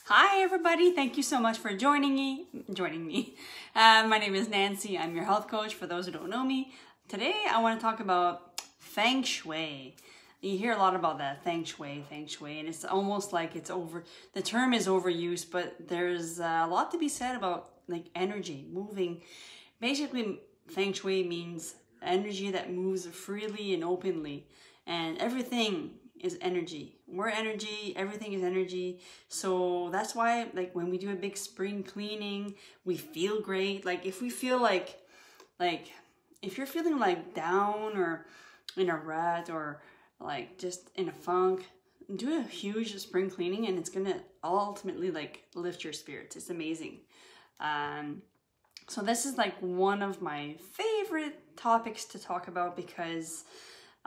Hi everybody, thank you so much for joining me. My name is Nancy, I'm your health coach for those who don't know me. Today I want to talk about Feng Shui. You hear a lot about that, Feng Shui, and it's almost like it's over, the term is overused, but there's a lot to be said about like energy, moving. Basically, Feng Shui means energy that moves freely and openly, and everything is energy. We're energy, everything is energy. So that's why like when we do a big spring cleaning, we feel great. Like if we feel like if you're feeling like down or in a rut or like just in a funk, do a huge spring cleaning and it's gonna ultimately like lift your spirits. It's amazing. So this is like one of my favorite topics to talk about because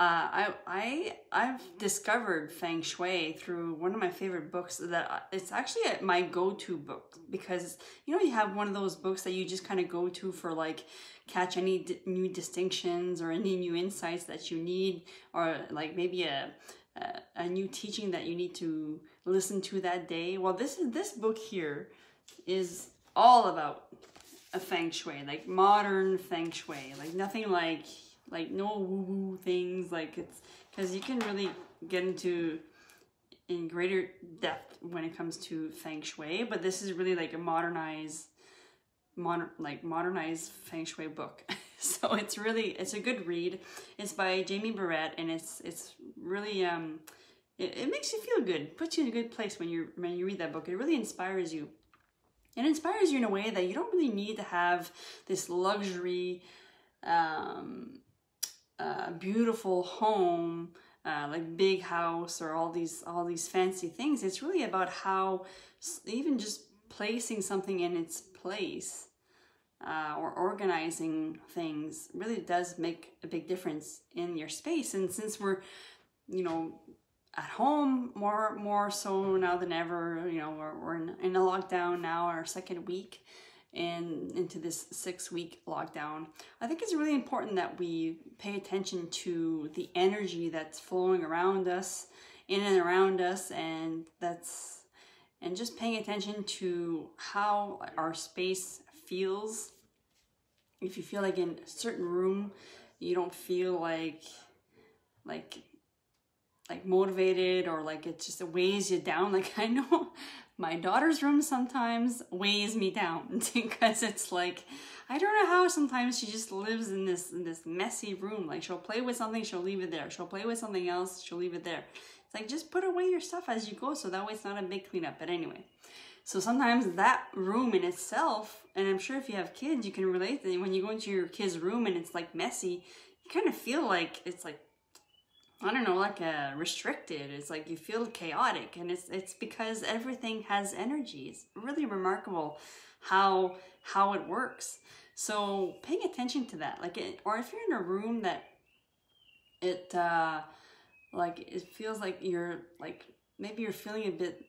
I've discovered Feng Shui through one of my favorite books that it's actually my go-to book, because you know you have one of those books that you just kind of go to for like catch any new distinctions or any new insights that you need, or like maybe a new teaching that you need to listen to that day. Well, this book here is all about a Feng Shui, like modern Feng Shui, like nothing like no woo-woo things, like it's because you can really get into in greater depth when it comes to Feng Shui, but this is really like a modernized Feng Shui book. So it's a good read. It's by Jamie Barrett, and it's really it makes you feel good, puts you in a good place when you read that book. It really inspires you. It inspires you in a way that you don't really need to have this luxury beautiful home, like big house or all these fancy things. It's really about how even just placing something in its place or organizing things really does make a big difference in your space. And since we're, you know, at home more so now than ever, you know, we're in a lockdown now, our second week and into this 6-week lockdown, I think it's really important that we pay attention to the energy that's flowing around us, in and around us, and just paying attention to how our space feels. If you feel like in a certain room you don't feel like motivated, or like it just weighs you down, like I know my daughter's room sometimes weighs me down because it's like, I don't know how sometimes she just lives in this messy room. Like she'll play with something, she'll leave it there. She'll play with something else, she'll leave it there. It's like, just put away your stuff as you go, so that way it's not a big cleanup. But anyway, so sometimes that room in itself, and I'm sure if you have kids, you can relate that when you go into your kid's room and it's like messy, you kind of feel like it's like, I don't know, like restricted. It's like you feel chaotic, and it's because everything has energy. It's really remarkable how it works. So paying attention to that, like or if you're in a room that it feels like you're like, maybe you're feeling a bit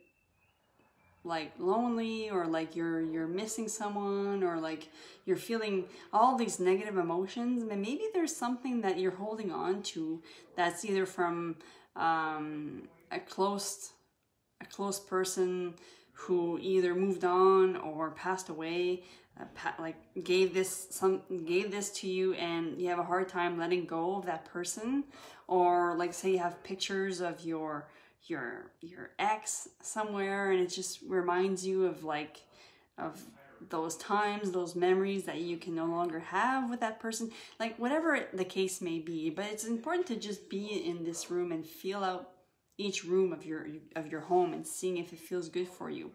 like lonely, or like you're missing someone, or like you're feeling all these negative emotions, and maybe there's something that you're holding on to that's either from a close person who either moved on or passed away, like gave this to you, and you have a hard time letting go of that person. Or like say you have pictures of your ex somewhere, and it just reminds you of those times, those memories that you can no longer have with that person, like whatever the case may be. But it's important to just be in this room and feel out each room of your home and seeing if it feels good for you.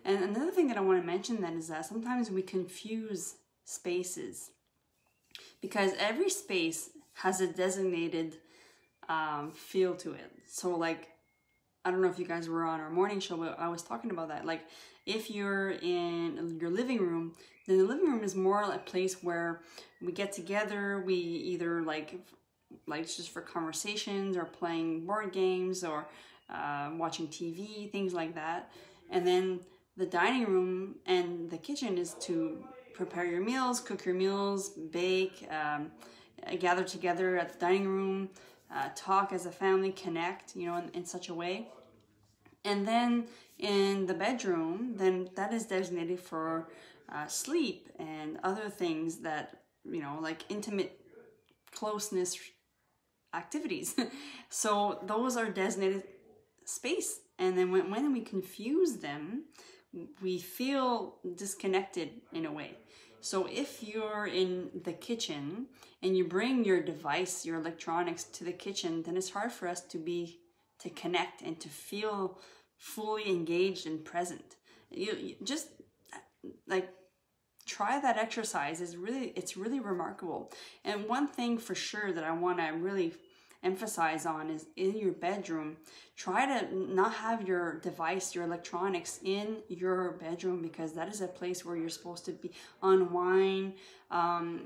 And another thing that I want to mention then is that sometimes we confuse spaces, because every space has a designated feel to it. So like, I don't know if you guys were on our morning show, but I was talking about that. Like if you're in your living room, then the living room is more a place where we get together. We either like just for conversations, or playing board games, or watching TV, things like that. And then the dining room and the kitchen is to prepare your meals, cook your meals, bake, gather together at the dining room, talk as a family, connect, you know, in such a way. And then in the bedroom, then that is designated for sleep and other things that, you know, like intimate closeness activities. So those are designated space. And then when we confuse them, we feel disconnected in a way. So if you're in the kitchen and you bring your device, your electronics to the kitchen, then it's hard for us to connect and to feel fully engaged and present. You just like try that exercise. It's really remarkable. And one thing for sure that I want to really emphasize on is in your bedroom, try to not have your device, your electronics in your bedroom, because that is a place where you're supposed to be unwind,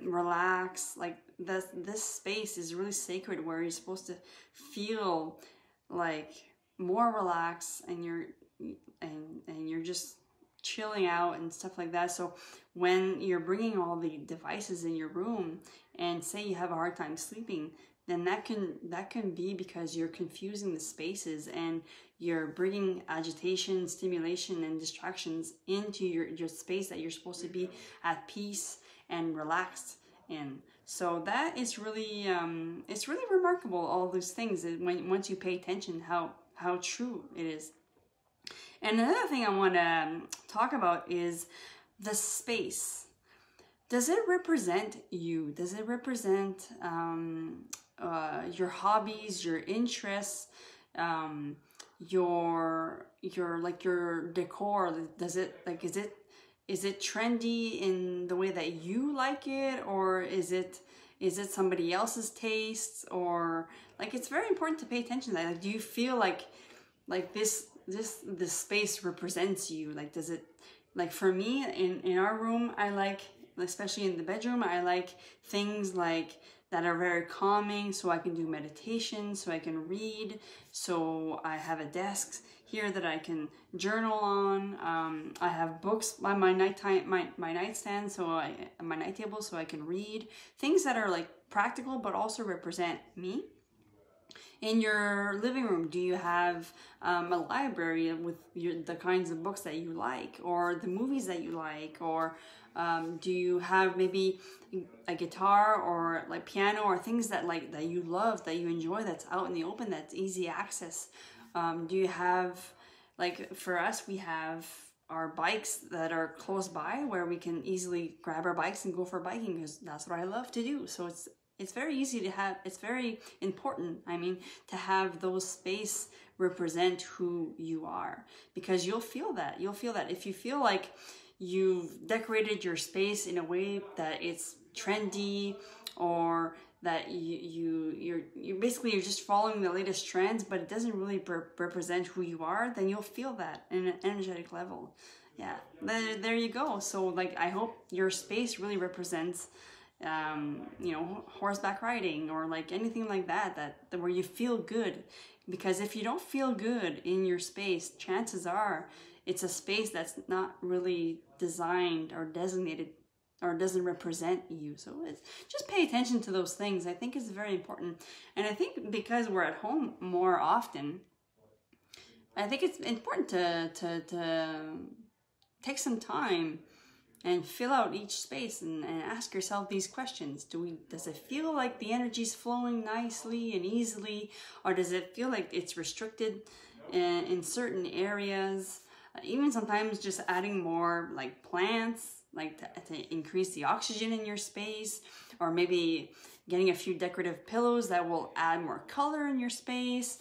relax. Like this space is really sacred, where you're supposed to feel like more relaxed and you're just chilling out and stuff like that. So when you're bringing all the devices in your room and say you have a hard time sleeping, then that can be because you're confusing the spaces and you're bringing agitation, stimulation, and distractions into your space that you're supposed to be at peace and relaxed in. So that is really it's really remarkable, all those things, once you pay attention how true it is. And another thing I want to talk about is the space. Does it represent you? Does it represent your hobbies, your interests, your decor? Does it is it trendy in the way that you like it, or is it somebody else's tastes? Or like, it's very important to pay attention to that. Like, do you feel like this space represents you? Like, does it, like for me in our room, I like, especially in the bedroom, I like things like that are very calming, so I can do meditation, so I can read, so I have a desk here that I can journal on. I have books on my nightstand, my night table, so I can read things that are like practical but also represent me. In your living room, do you have a library with the kinds of books that you like, or the movies that you like, or do you have maybe a guitar or like piano or things that you love, that you enjoy, that's out in the open, that's easy access? Do you have, like for us, we have our bikes that are close by where we can easily grab our bikes and go for biking, because that's what I love to do. So it's very easy to have, it's very important, I mean, to have those space represent who you are, because you'll feel that if you feel like you've decorated your space in a way that it's trendy, or that you're basically just following the latest trends, but it doesn't really represent who you are, then you'll feel that in an energetic level. Yeah, there you go. So like, I hope your space really represents horseback riding, or like anything like that where you feel good. Because if you don't feel good in your space, chances are it's a space that's not really designed or designated, or doesn't represent you. So it's just pay attention to those things. I think it's very important. And I think because we're at home more often, I think it's important to take some time and fill out each space and ask yourself these questions. Does it feel like the energy's flowing nicely and easily, or does it feel like it's restricted in certain areas? Even sometimes just adding more like plants, like to increase the oxygen in your space, or maybe getting a few decorative pillows that will add more color in your space.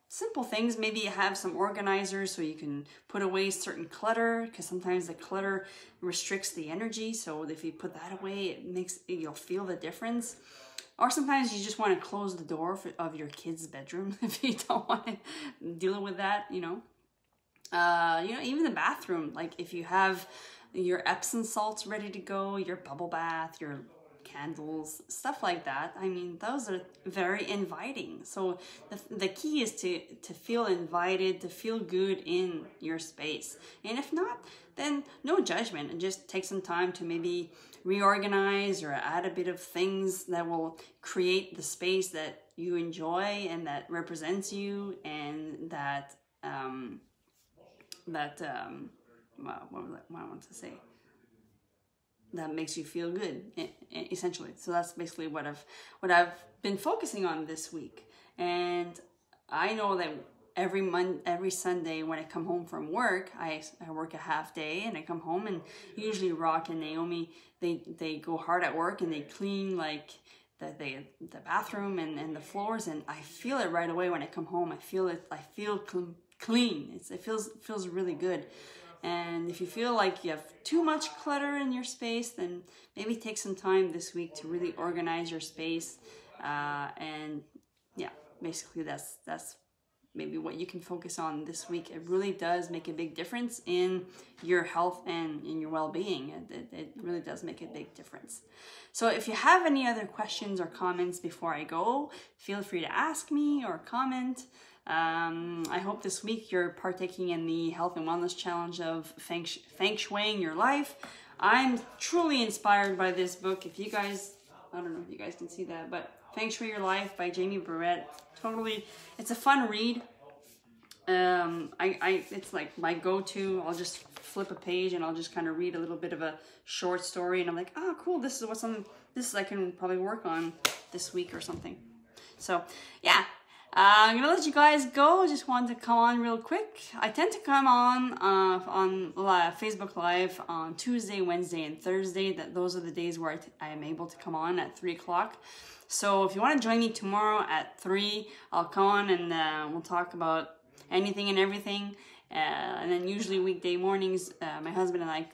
Simple things. Maybe you have some organizers so you can put away certain clutter, because sometimes the clutter restricts the energy. So if you put that away, you'll feel the difference. Or sometimes you just want to close the door of your kid's bedroom if you don't want to deal with that, even the bathroom. Like if you have your Epsom salts ready to go, your bubble bath, your candles, stuff like that. I mean, those are very inviting. So the key is to feel invited, to feel good in your space. And if not, then no judgment, and just take some time to maybe reorganize or add a bit of things that will create the space that you enjoy and that represents you, and that well, what I want to say, that makes you feel good, essentially. So that's basically what I've been focusing on this week. And I know that every Sunday when I come home from work, I work a half day and I come home, and usually Rock and Naomi, they go hard at work and they clean like the bathroom and the floors, and I feel it right away when I come home. I feel clean. It feels really good. And if you feel like you have too much clutter in your space, then maybe take some time this week to really organize your space. And yeah, basically that's maybe what you can focus on this week. It really does make a big difference in your health and in your well-being. It really does make a big difference. So if you have any other questions or comments before I go, feel free to ask me or comment. I hope this week you're partaking in the health and wellness challenge of Feng Shuiing your life. I'm truly inspired by this book. If you guys, I don't know if you guys can see that, but Feng Shui Your Life by Jamie Barrett. Totally, it's a fun read. It's like my go-to. I'll just flip a page and I'll just kind of read a little bit of a short story, and I'm like, oh, cool. This is I can probably work on this week or something. So yeah. I'm gonna let you guys go. I just wanted to come on real quick. I tend to come on Facebook Live on Tuesday, Wednesday, and Thursday. Those are the days where I am able to come on at 3 o'clock. So if you want to join me tomorrow at 3, I'll come on and we'll talk about anything and everything. And then usually weekday mornings, my husband and I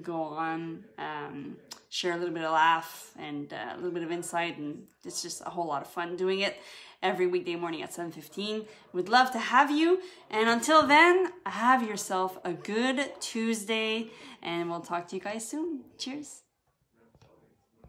go on, share a little bit of laugh and a little bit of insight, and it's just a whole lot of fun doing it every weekday morning at 7:15. We'd love to have you. And until then, have yourself a good Tuesday, and we'll talk to you guys soon. Cheers.